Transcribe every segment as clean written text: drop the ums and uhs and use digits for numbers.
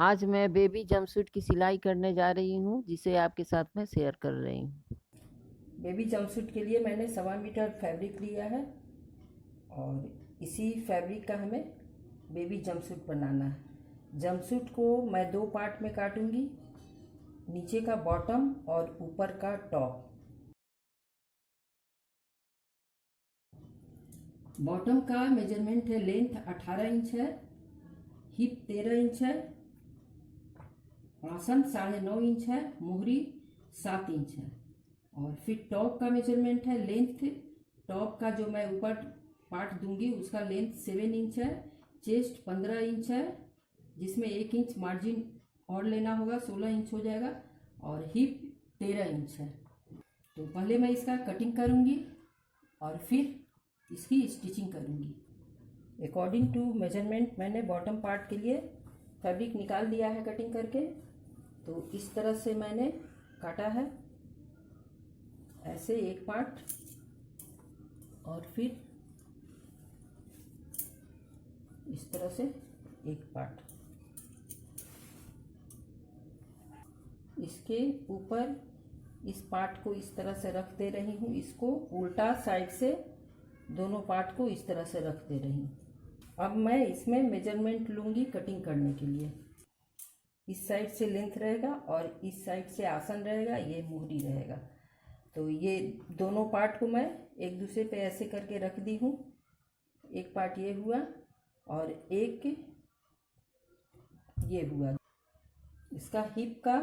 आज मैं baby jumpsuit की सिलाई करने जा रही हूँ, जिसे आपके साथ में शेयर कर रही हूँ। बेबी जंपसूट के लिए मैंने 1.25 मीटर फैब्रिक लिया है और इसी फैब्रिक का हमें बेबी जंपसूट बनाना है। जंपसूट को मैं 2 पार्ट में काटूंगी, नीचे का बॉटम और ऊपर का टॉप। बॉटम का मेजरमेंट है, लेंथ 18 इंच है, हिप 13 इंच है, आसन 9.5 इंच है, मोहरी 7 इंच है। और फिर टॉप का मेजरमेंट है, लेंथ टॉप का जो मैं ऊपर पार्ट दूंगी उसका लेंथ 7 इंच है, चेस्ट 15 इंच है, जिसमें 1 इंच मार्जिन और लेना होगा, 16 इंच हो जाएगा, और हिप 13 इंच है। तो पहले मैं इसका कटिंग करूंगी और फिर इसकी स्टिचिंग करूंगी। अकॉर्डिंग टू मेजरमेंट मैंने बॉटम पार्ट के लिए फैब्रिक निकाल लिया है कटिंग करके। तो इस तरह से मैंने काटा है, ऐसे एक पार्ट और फिर इस तरह से एक पार्ट। इसके ऊपर इस पार्ट को इस तरह से रख दे रही हूँ, इसको उल्टा साइड से दोनों पार्ट को इस तरह से रख दे रही हूँ। अब मैं इसमें मेजरमेंट लूँगी कटिंग करने के लिए। इस साइड से लेंथ रहेगा और इस साइड से आसन रहेगा, ये मोहरी रहेगा। तो ये दोनों पार्ट को मैं एक दूसरे पे ऐसे करके रख दी हूँ। एक पार्ट ये हुआ और एक ये हुआ। इसका हिप का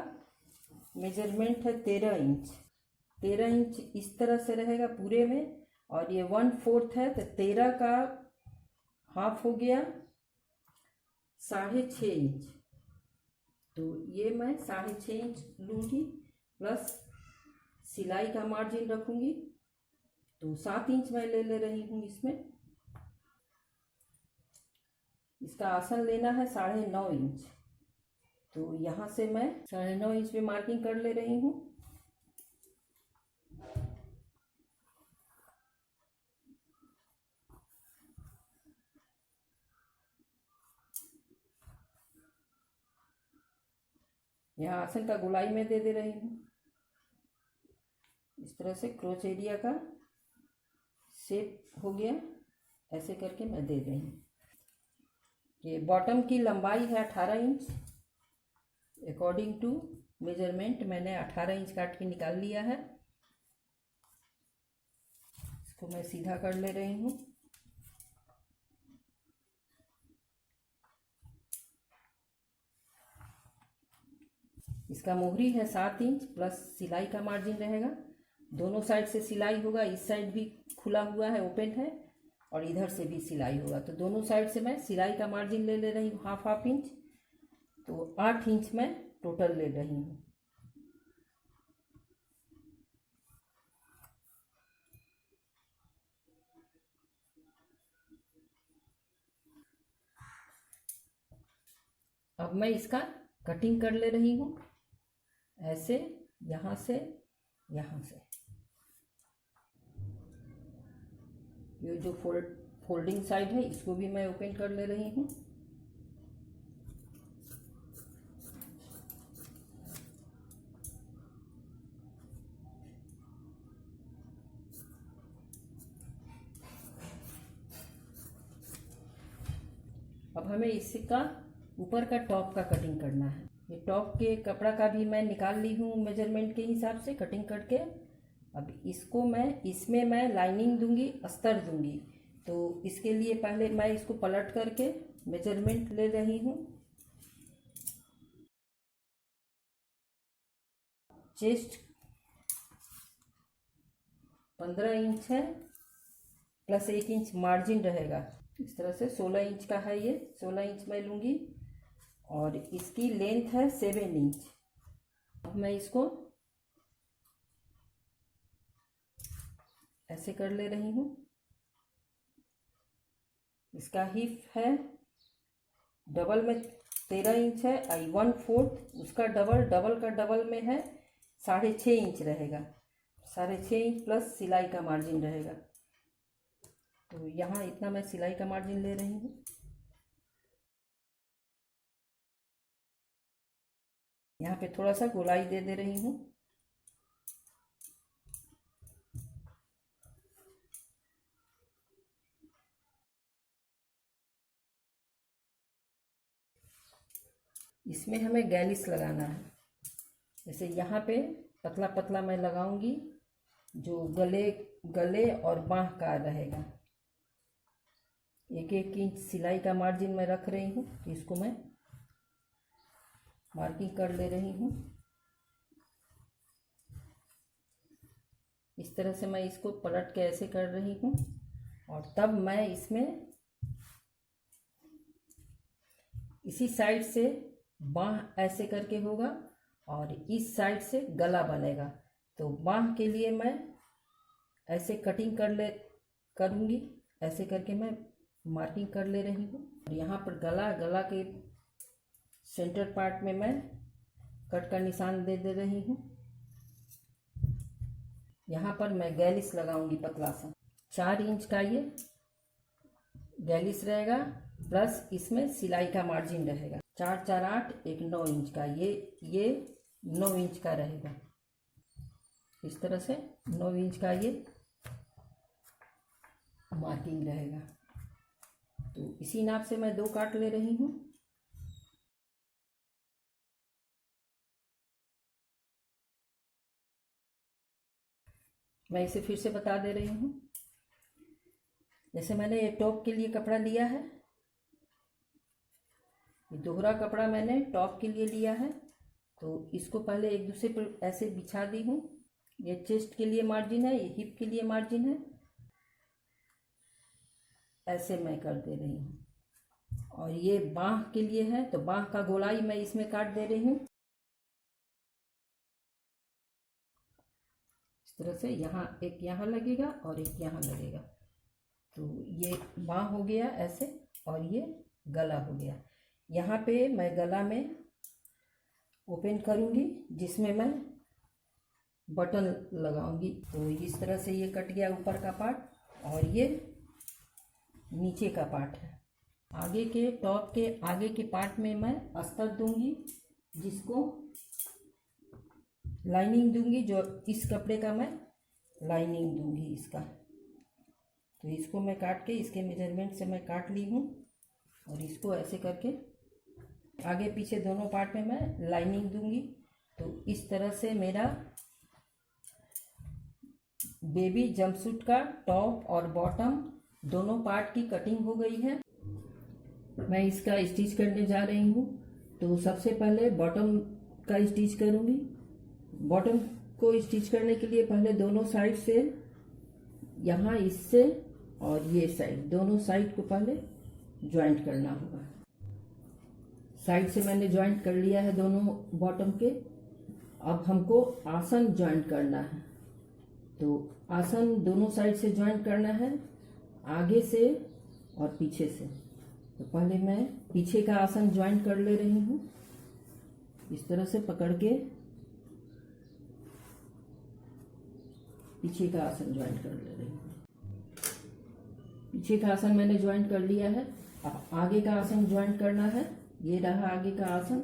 मेजरमेंट है 13 इंच। 13 इंच इस तरह से रहेगा पूरे में, और ये 1/4 है, तो 13 का हाफ हो गया 6.5 इंच। तो ये मैं 6.5 इंच लूँगी, प्लस सिलाई का मार्जिन रखूँगी, तो 7 इंच मैं ले रही हूँ इसमें। इसका आसन लेना है 9.5 इंच, तो यहाँ से मैं 9.5 इंच में मार्किंग कर ले रही हूँ। यहाँ आसन का गोलाई में दे रही हूँ। इस तरह से क्रोच एरिया का शेप हो गया, ऐसे करके मैं दे रही हूँ। ये बॉटम की लंबाई है 18 इंच। अकॉर्डिंग टू मेजरमेंट मैंने 18 इंच काट के निकाल लिया है। इसको मैं सीधा कर ले रही हूँ। इसका मोहरी है 7 इंच, प्लस सिलाई का मार्जिन रहेगा। दोनों साइड से सिलाई होगा, इस साइड भी खुला हुआ है, ओपन है, और इधर से भी सिलाई होगा। तो दोनों साइड से मैं सिलाई का मार्जिन ले रही हूँ, हाफ इंच। तो 8 इंच मैं टोटल ले रही हूँ। अब मैं इसका कटिंग कर ले रही हूँ, ऐसे यहाँ से यहाँ से। ये जो फोल्डिंग साइड है इसको भी मैं ओपन कर ले रही हूँ। अब हमें इसका ऊपर का टॉप का कटिंग करना है। ये टॉप के कपड़ा का भी मैं निकाल ली हूँ मेजरमेंट के हिसाब से कटिंग करके। अब इसको इसमें मैं लाइनिंग दूंगी, अस्तर दूंगी। तो इसके लिए पहले मैं इसको पलट करके मेजरमेंट ले रही हूँ। चेस्ट 15 इंच है, प्लस 1 इंच मार्जिन रहेगा। इस तरह से 16 इंच का है, ये 16 इंच मैं लूँगी, और इसकी लेंथ है 7 इंच। अब मैं इसको ऐसे कर ले रही हूँ। इसका हिप है डबल में 13 इंच है, 1/4, उसका डबल का डबल में है 6.5 इंच रहेगा। 6.5 इंच प्लस सिलाई का मार्जिन रहेगा। तो यहाँ इतना मैं सिलाई का मार्जिन ले रही हूँ। यहाँ पे थोड़ा सा गोलाई दे दे रही हूँ। इसमें हमें गैलिस लगाना है। जैसे यहाँ पे पतला पतला मैं लगाऊंगी, जो गले और बाह का रहेगा। 1-1 इंच सिलाई का मार्जिन मैं रख रही हूँ। इसको मैं मार्किंग कर ले रही हूँ। इस तरह से मैं इसको पलट के ऐसे कर रही हूँ, और तब मैं इसमें इसी साइड से बाह ऐसे करके होगा और इस साइड से गला बनेगा। तो बाह के लिए मैं ऐसे कटिंग करूँगी। ऐसे करके मैं मार्किंग कर ले रही हूँ। और यहाँ पर गला के सेंटर पार्ट में मैं कट का निशान दे रही हूँ। यहाँ पर मैं गैलिस लगाऊंगी पतला सा। 4 इंच का ये गैलिस रहेगा, प्लस इसमें सिलाई का मार्जिन रहेगा। 4 4 8 एक 9 इंच का, ये 9 इंच का रहेगा। इस तरह से 9 इंच का ये मार्किंग रहेगा। तो इसी नाप से मैं 2 काट ले रही हूँ। मैं इसे फिर से बता दे रही हूँ। जैसे मैंने ये टॉप के लिए कपड़ा लिया है, ये दोहरा कपड़ा मैंने टॉप के लिए लिया है, तो इसको पहले एक दूसरे पर ऐसे बिछा दी हूँ। ये चेस्ट के लिए मार्जिन है, ये हिप के लिए मार्जिन है। ऐसे मैं कर दे रही हूँ। और ये बाह के लिए है, तो बाह का गोलाई मैं इसमें काट दे रही हूँ। इस तरह से एक यहाँ लगेगा और एक यहाँ लगेगा। तो ये बाह हो गया ऐसे, और ये गला हो गया। यहाँ पे मैं गला में ओपन करूँगी, जिसमें मैं बटन लगाऊंगी। तो इस तरह से ये कट गया ऊपर का पार्ट, और ये नीचे का पार्ट है। आगे के टॉप के आगे के पार्ट में मैं अस्तर दूंगी, जिसको लाइनिंग दूंगी। जो इस कपड़े का मैं लाइनिंग दूंगी इसका। तो इसको मैं काट के, इसके मेजरमेंट से मैं काट ली हूँ, और इसको ऐसे करके आगे पीछे दोनों पार्ट में मैं लाइनिंग दूंगी। तो इस तरह से मेरा बेबी जंपसूट का टॉप और बॉटम दोनों पार्ट की कटिंग हो गई है। मैं इसका स्टिच करने जा रही हूँ। तो सबसे पहले बॉटम का स्टिच करूँगी। बॉटम को स्टिच करने के लिए पहले दोनों साइड से, यहाँ इससे और ये साइड, दोनों साइड को पहले ज्वाइंट करना होगा। साइड से मैंने ज्वाइंट कर लिया है दोनों बॉटम के। अब हमको आसन ज्वाइंट करना है। तो आसन दोनों साइड से ज्वाइंट करना है, आगे से और पीछे से। तो पहले मैं पीछे का आसन ज्वाइंट कर ले रही हूँ। इस तरह से पकड़ के पीछे का आसन ज्वाइंट कर ले रही हूँ। पीछे का आसन मैंने ज्वाइंट कर लिया है। अब आगे का आसन ज्वाइंट करना है। ये रहा आगे का आसन।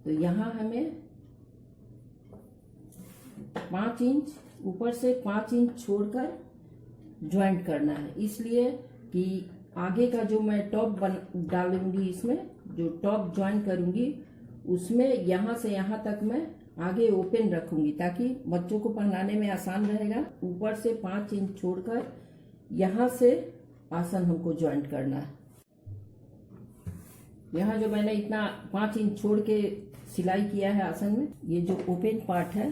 तो यहाँ हमें 5 इंच ऊपर से 5 इंच छोड़कर ज्वाइंट करना है, इसलिए कि आगे का जो मैं टॉप डालूंगी, इसमें जो टॉप ज्वाइंट करूंगी, उसमें यहाँ से यहाँ तक मैं आगे ओपन रखूंगी, ताकि बच्चों को पहनाने में आसान रहेगा। ऊपर से 5 इंच छोड़कर यहाँ से आसन हमको ज्वाइंट करना है। यहाँ जो मैंने इतना 5 इंच छोड़ के सिलाई किया है आसन में, ये जो ओपन पार्ट है,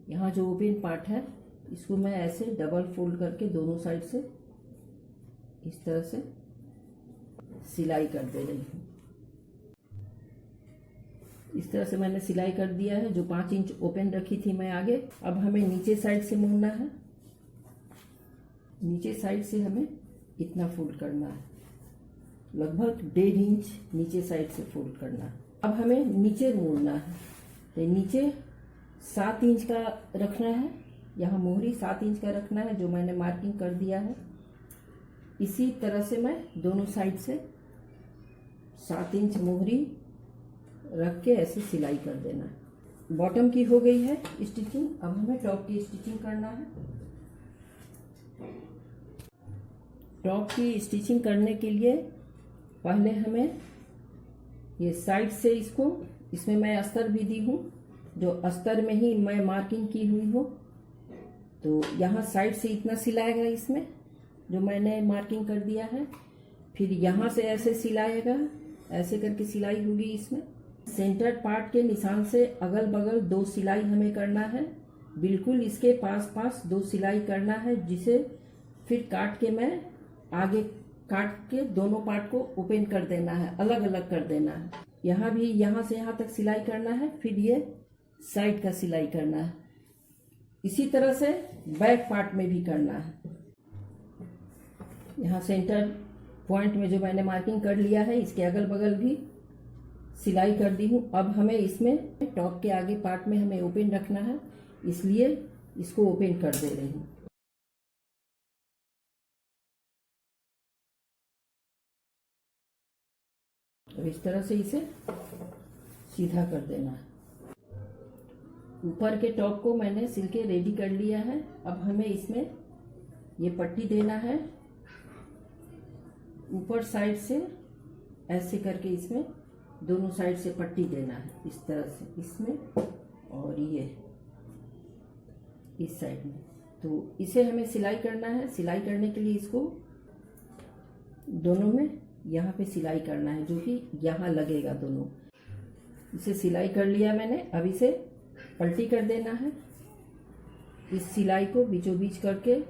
यहाँ जो ओपन पार्ट है, इसको मैं ऐसे डबल फोल्ड करके दोनों साइड से इस तरह से सिलाई कर दे रही हूँ। इस तरह से मैंने सिलाई कर दिया है, जो 5 इंच ओपन रखी थी मैं आगे। अब हमें नीचे साइड से मोड़ना है। नीचे साइड से हमें इतना फोल्ड करना है, लगभग 1.5 इंच नीचे साइड से फोल्ड करना है। अब हमें नीचे मोड़ना है। तो नीचे 7 इंच का रखना है। यहाँ मोहरी 7 इंच का रखना है, जो मैंने मार्किंग कर दिया है। इसी तरह से मैं दोनों साइड से 7 इंच मोहरी रख के ऐसे सिलाई कर देना है। बॉटम की हो गई है स्टिचिंग, अब हमें टॉप की स्टिचिंग करना है। टॉप की स्टिचिंग करने के लिए पहले हमें ये साइड से इसमें मैं अस्तर भी दी हूँ, जो अस्तर में ही मैं मार्किंग की हुई हूँ, तो यहाँ साइड से इतना सिलाएगा इसमें जो मैंने मार्किंग कर दिया है। फिर यहाँ से ऐसे सिलाएगा, ऐसे करके सिलाई होगी इसमें। सेंटर पार्ट के निशान से अगल बगल 2 सिलाई हमें करना है, बिल्कुल इसके पास पास 2 सिलाई करना है, जिसे फिर काट के मैं आगे काट के दोनों पार्ट को ओपन कर देना है, अलग अलग कर देना है। यहाँ भी यहाँ से यहाँ तक सिलाई करना है, फिर ये साइड का सिलाई करना है। इसी तरह से बैक पार्ट में भी करना है। यहाँ सेंटर पॉइंट में जो मैंने मार्किंग कर लिया है, इसके अगल बगल भी सिलाई कर दी हूँ। अब हमें इसमें टॉप के आगे पार्ट में हमें ओपन रखना है, इसलिए इसको ओपन कर दे रही हूँ। अब इस तरह से इसे सीधा कर देना है। ऊपर के टॉप को मैंने सिल के रेडी कर लिया है। अब हमें इसमें ये पट्टी देना है, ऊपर साइड से ऐसे करके इसमें दोनों साइड से पट्टी देना है, इस तरह से इसमें और ये इस साइड में। तो इसे हमें सिलाई करना है। सिलाई करने के लिए इसको दोनों में यहाँ पे सिलाई करना है, जो कि यहाँ लगेगा दोनों। इसे सिलाई कर लिया मैंने। अब इसे पलटी कर देना है, इस सिलाई को बीचों बीच करके,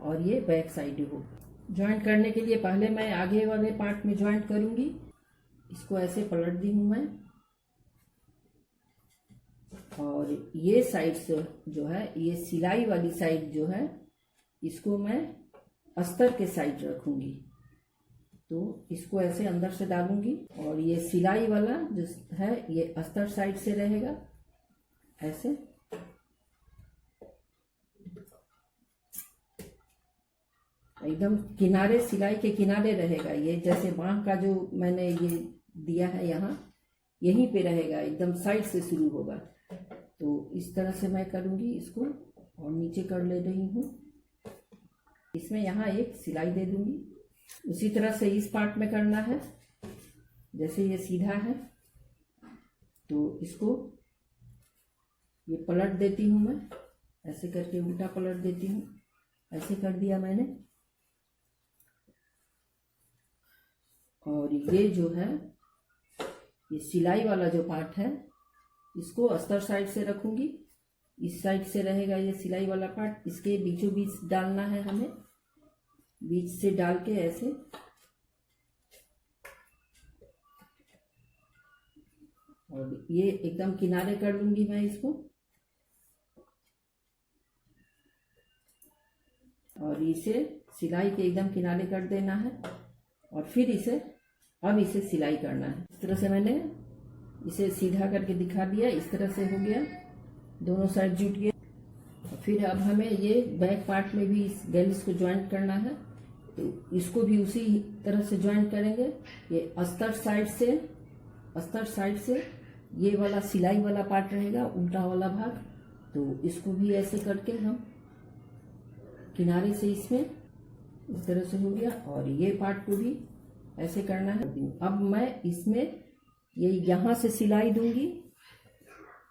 और ये बैक साइड हो। जॉइंट करने के लिए पहले मैं आगे वाले पार्ट में जॉइंट करूँगी। इसको ऐसे पलट दी हूँ मैं, और ये साइड से जो है, ये सिलाई वाली साइड जो है, इसको मैं अस्तर के साइड रखूँगी। तो इसको ऐसे अंदर से डालूंगी, और ये सिलाई वाला जो है ये अस्तर साइड से रहेगा, ऐसे। एकदम किनारे, सिलाई के किनारे रहेगा ये, जैसे बाँह का जो मैंने ये दिया है यहाँ, यहीं पे रहेगा, एकदम साइड से शुरू होगा। तो इस तरह से मैं करूँगी इसको, और नीचे कर ले रही हूँ। इसमें यहाँ एक सिलाई दे दूँगी। उसी तरह से इस पार्ट में करना है। जैसे ये सीधा है तो इसको ये पलट देती हूँ मैं, ऐसे करके उल्टा पलट देती हूँ। ऐसे कर दिया मैंने। और ये जो है, ये सिलाई वाला जो पार्ट है, इसको अस्तर साइड से रखूंगी। इस साइड से रहेगा ये सिलाई वाला पार्ट, इसके बीचों बीच डालना है हमें। बीच से डाल के ऐसे, और ये एकदम किनारे कर लूंगी मैं इसको, और इसे सिलाई के एकदम किनारे कर देना है। और फिर अब इसे सिलाई करना है। इस तरह से मैंने इसे सीधा करके दिखा दिया। इस तरह से हो गया, दोनों साइड जुट गया। फिर अब हमें ये बैक पार्ट में भी इस गैलिस को ज्वाइंट करना है, तो इसको भी उसी तरह से ज्वाइंट करेंगे। ये अस्तर साइड से ये वाला सिलाई वाला पार्ट रहेगा, उल्टा वाला भाग। तो इसको भी ऐसे करके हम किनारे से इसमें इस तरह से हो गया, और ये पार्ट को भी ऐसे करना है। अब मैं इसमें ये यहाँ से सिलाई दूंगी,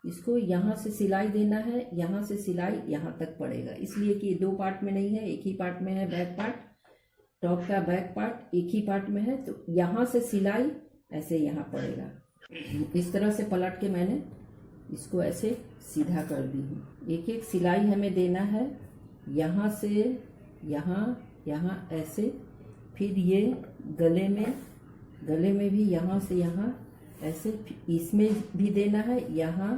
इसको यहाँ से सिलाई देना है। यहाँ से सिलाई यहाँ तक पड़ेगा, इसलिए कि 2 पार्ट में नहीं है, एक ही पार्ट में है। बैक पार्ट, टॉप का बैक पार्ट एक ही पार्ट में है, तो यहाँ से सिलाई ऐसे यहाँ पड़ेगा। इस तरह से पलट के मैंने इसको ऐसे सीधा कर दी हूँ। एक एक सिलाई हमें देना है, यहाँ से यहाँ, यहाँ ऐसे। फिर ये गले में भी यहाँ से यहाँ ऐसे, इसमें भी देना है। यहाँ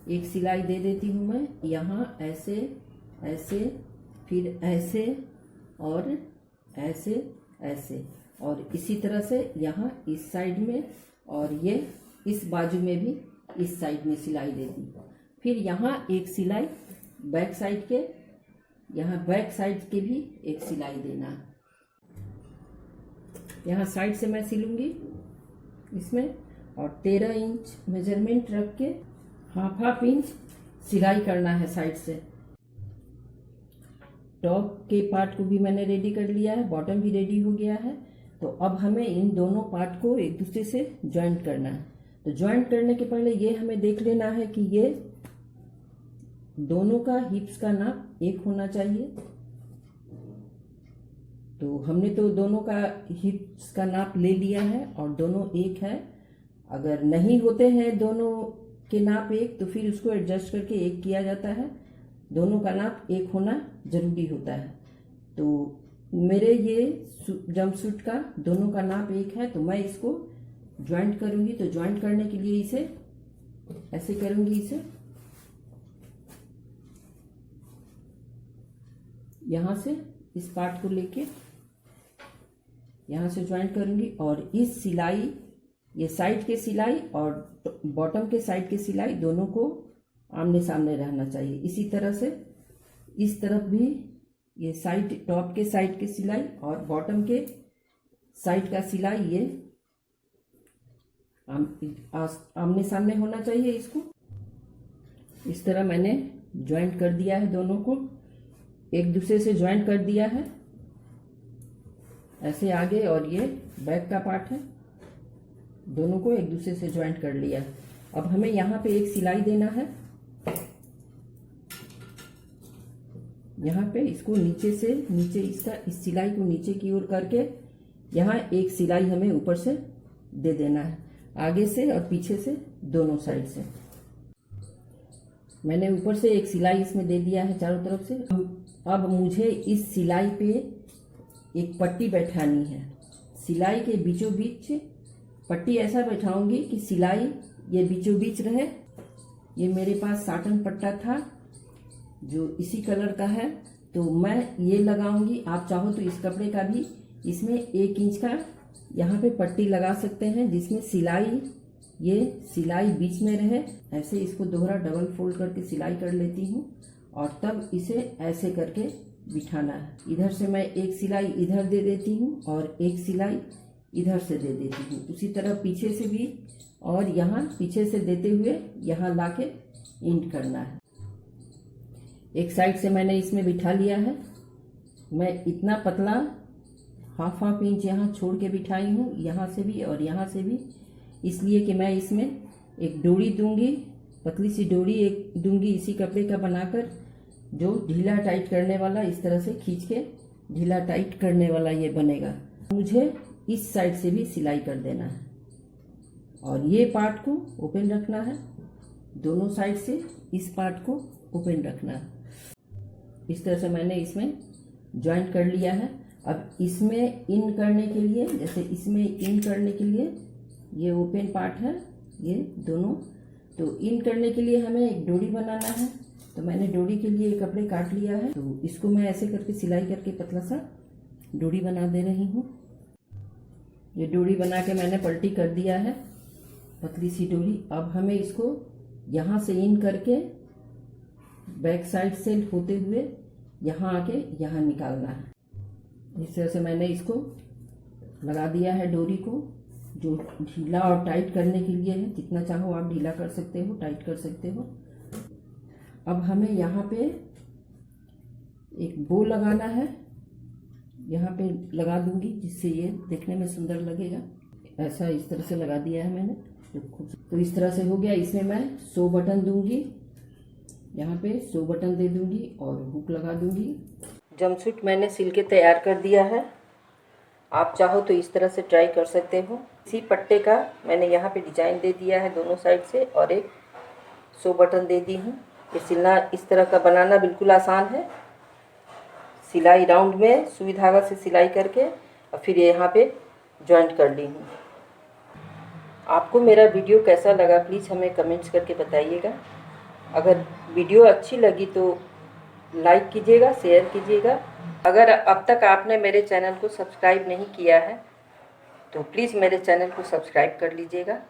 एक सिलाई दे देती हूँ मैं, यहाँ ऐसे ऐसे, फिर ऐसे और ऐसे, और इसी तरह से यहाँ इस साइड में, और ये इस बाजू में भी इस साइड में सिलाई दे दी। फिर यहाँ एक सिलाई बैक साइड के, यहाँ बैक साइड के भी एक सिलाई देना है। यहाँ साइड से मैं सिलूंगी इसमें, और 13 इंच मेजरमेंट रख के हाफ इंच सिलाई करना है साइड से। टॉप के पार्ट को भी मैंने रेडी कर लिया है, बॉटम भी रेडी हो गया है। तो अब हमें इन दोनों पार्ट को एक दूसरे से ज्वाइंट करना है। तो ज्वाइंट करने के पहले ये हमें देख लेना है कि ये दोनों का हिप्स का नाप एक होना चाहिए। तो हमने तो दोनों का हिप्स का नाप ले लिया है और दोनों एक है। अगर नहीं होते हैं दोनों के नाप एक तो फिर उसको एडजस्ट करके एक किया जाता है। दोनों का नाप एक होना जरूरी होता है। तो मेरे ये जंपसूट का दोनों का नाप एक है, तो मैं इसको ज्वाइंट करूंगी। तो ज्वाइंट करने के लिए इसे ऐसे करूंगी, इसे यहां से इस पार्ट को लेके यहां से ज्वाइंट करूंगी। और इस सिलाई, ये साइड के सिलाई और बॉटम के साइड के सिलाई दोनों को आमने सामने रहना चाहिए। इसी तरह से इस तरफ भी ये साइड, टॉप के साइड के सिलाई और बॉटम के साइड का सिलाई ये आमने सामने होना चाहिए। इसको इस तरह मैंने ज्वाइंट कर दिया है, दोनों को एक दूसरे से ज्वाइंट कर दिया है। ऐसे आगे और ये बैक का पार्ट है, दोनों को एक दूसरे से ज्वाइंट कर लिया। अब हमें यहाँ पे एक सिलाई देना है। यहाँ पे इसको नीचे से नीचे, इसका इस सिलाई को नीचे की ओर करके यहाँ एक सिलाई हमें ऊपर से दे देना है, आगे से और पीछे से, दोनों साइड से। मैंने ऊपर से एक सिलाई इसमें दे दिया है चारों तरफ से। अब मुझे इस सिलाई पे एक पट्टी बैठानी है। सिलाई के बीचों बीच पट्टी ऐसा बैठाऊंगी कि सिलाई ये बीचों बीच रहे। ये मेरे पास साटन पट्टा था जो इसी कलर का है, तो मैं ये लगाऊंगी। आप चाहो तो इस कपड़े का भी इसमें 1 इंच का यहाँ पे पट्टी लगा सकते हैं, जिसमें सिलाई, ये सिलाई बीच में रहे। ऐसे इसको दोहरा डबल फोल्ड करके सिलाई कर लेती हूँ और तब इसे ऐसे करके बिठाना है। इधर से मैं एक सिलाई इधर दे देती हूँ और एक सिलाई इधर से दे देती हूँ। उसी तरह पीछे से भी, और यहाँ पीछे से देते हुए यहाँ लाके एंड करना है। एक साइड से मैंने इसमें बिठा लिया है। मैं इतना पतला हाफ इंच यहाँ छोड़ के बिठाई हूँ, यहाँ से भी और यहाँ से भी, इसलिए कि मैं इसमें एक डोरी दूंगी, पतली सी डोरी एक दूंगी इसी कपड़े का बनाकर, जो ढीला टाइट करने वाला, इस तरह से खींच के ढीला टाइट करने वाला ये बनेगा। मुझे इस साइड से भी सिलाई कर देना है और ये पार्ट को ओपन रखना है। दोनों साइड से इस पार्ट को ओपन रखना है। इस तरह से मैंने इसमें ज्वाइंट कर लिया है। अब इसमें इन करने के लिए, जैसे इसमें इन करने के लिए ये ओपन पार्ट है, ये दोनों, तो इन करने के लिए हमें एक डोरी बनाना है। तो मैंने डोरी के लिए कपड़े काट लिया है, तो इसको मैं ऐसे करके सिलाई करके पतला सा डोरी बना दे रही हूँ। ये डोरी बना के मैंने पलटी कर दिया है, पतली सी डोरी। अब हमें इसको यहाँ से इन करके बैक साइड से होते हुए यहाँ आके यहाँ निकालना है। इस तरह से मैंने इसको लगा दिया है डोरी को, जो ढीला और टाइट करने के लिए है। जितना चाहो आप ढीला कर सकते हो, टाइट कर सकते हो। अब हमें यहाँ पे एक बो लगाना है, यहाँ पे लगा दूंगी जिससे ये देखने में सुंदर लगेगा। ऐसा इस तरह से लगा दिया है मैंने, तो इस तरह से हो गया। इसमें मैं 100 बटन दूंगी, यहाँ पे 100 बटन दे दूंगी और हुक लगा दूंगी। जंपसूट मैंने सिल के तैयार कर दिया है। आप चाहो तो इस तरह से ट्राई कर सकते हो। इसी पट्टे का मैंने यहाँ पे डिजाइन दे दिया है दोनों साइड से और एक 100 बटन दे दी हूँ। ये सिलना, इस तरह का बनाना बिल्कुल आसान है। सिलाई राउंड में सुई धागा से सिलाई करके और फिर यहाँ पे ज्वाइंट कर ली हूँ। आपको मेरा वीडियो कैसा लगा प्लीज़ हमें कमेंट्स करके बताइएगा। अगर वीडियो अच्छी लगी तो लाइक कीजिएगा, शेयर कीजिएगा। अगर अब तक आपने मेरे चैनल को सब्सक्राइब नहीं किया है तो प्लीज़ मेरे चैनल को सब्सक्राइब कर लीजिएगा।